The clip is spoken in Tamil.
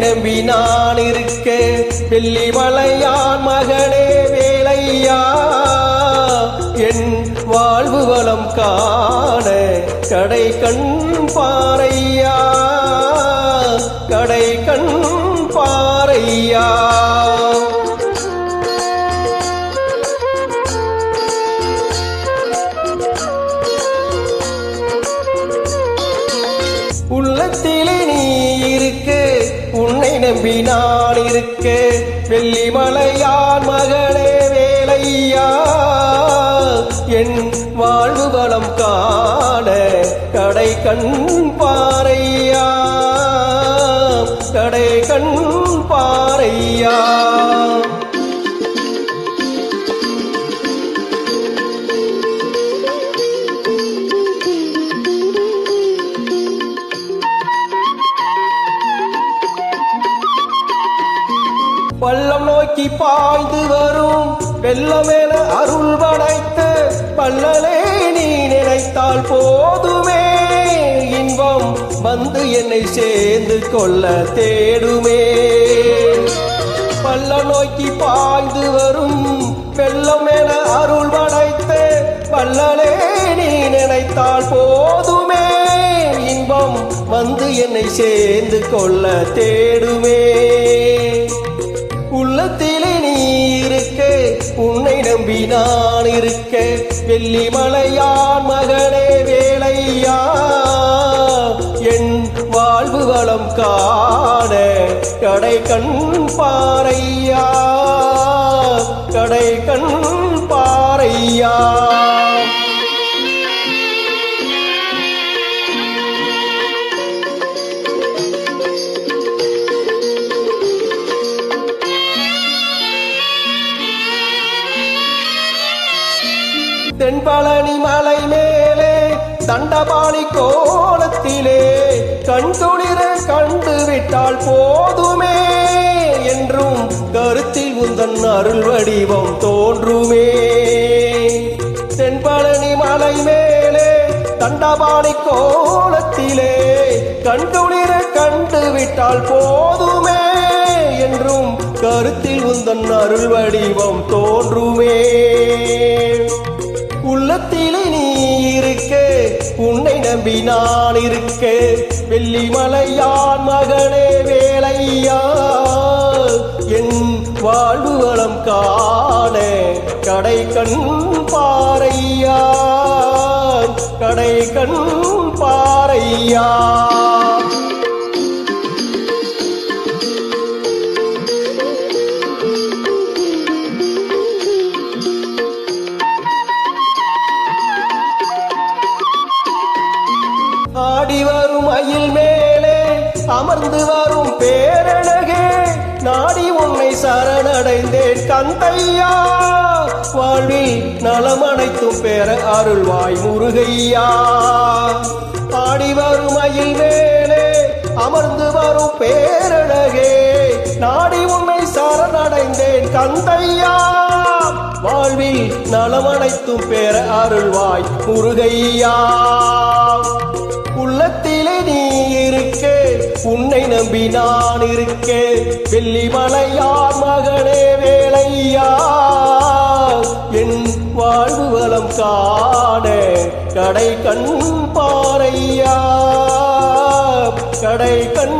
நம்பி நான் இருக்க வெள்ளிமலையான் மகனே வேலையா என் வாழ்வு வளம் காண கடை கண் பாறையா கடை கண் பாறையா உள்ளத்திலே நீ இருக்க உன்னை நம்பி நான் இருக்க வெள்ளிமலையான் மகனே வேலையா என் வாழ்வு வளம் காண கடை கண் பாறையா கடை கண் பாறையா பள்ளம் நோக்கி பாய்ந்து வரும் வெள்ளமேல அருள் படைத்த பள்ளலே நீ நினைத்தால் போதுமே இன்பம் வந்து என்னை சேர்ந்து கொள்ள தேடுமே பள்ளம் நோக்கி பாய்ந்து வரும் வெள்ளமேல அருள் படைத்த பள்ளலே நீ நினைத்தால் போதுமே இன்பம் வந்து என்னை சேர்ந்து கொள்ள தேடுமே உள்ளத்திலே நீ இருக்க உன்னை நம்பி நான் இருக்க வெள்ளிமலையான் மகனே வேலையா என் வாழ்வு வளம் காண கடை கண் பாறையா கடை கண் பாறையா தென்பழனி மலை மேலே தண்டபாணி கோலத்திலே கண் துளிர கண்டு விட்டால் போதுமே என்றும் கருத்தில் உந்தன் அருள் வடிவம் தோன்றுமே தென்பழனி மலை மேலே தண்டபாணி கோலத்திலே கண் துளிர கண்டு விட்டால் போதுமே என்றும் கருத்தில் உந்தன் அருள் வடிவம் தோன்றுமே உள்ளத்திலே நீ இருக்க உன்னை நம்பி நான் இருக்க வெள்ளிமலையான் மகனே வேலையா என் வாழ்வு வளம் காண கடை கண் பாறையா கடை கண் பாறையா ஆடி வரும் மயில் மேலே அமர்ந்து வரும் பேரழகே நாடி உன்னை சரணடைந்தேன் கந்தையா வாழ்வில் நலம் அனைத்தும் பெற அருள்வாய் முருகையா ஆடி வரும் மயில் மேலே அமர்ந்து வரும் பேரழகே நாடி உன்னை சரணடைந்தேன் கந்தையா வாழ்வில் நலம் அனைத்தும் பெற அருள்வாய் முருகையா உள்ளத்திலே நீ இருக்க உன்னை நம்பி நான் இருக்க வெள்ளிமலையான் மகனே வேலையா என் வாழ்வு வளம் காண கடை கண் பாறையா கடை கண்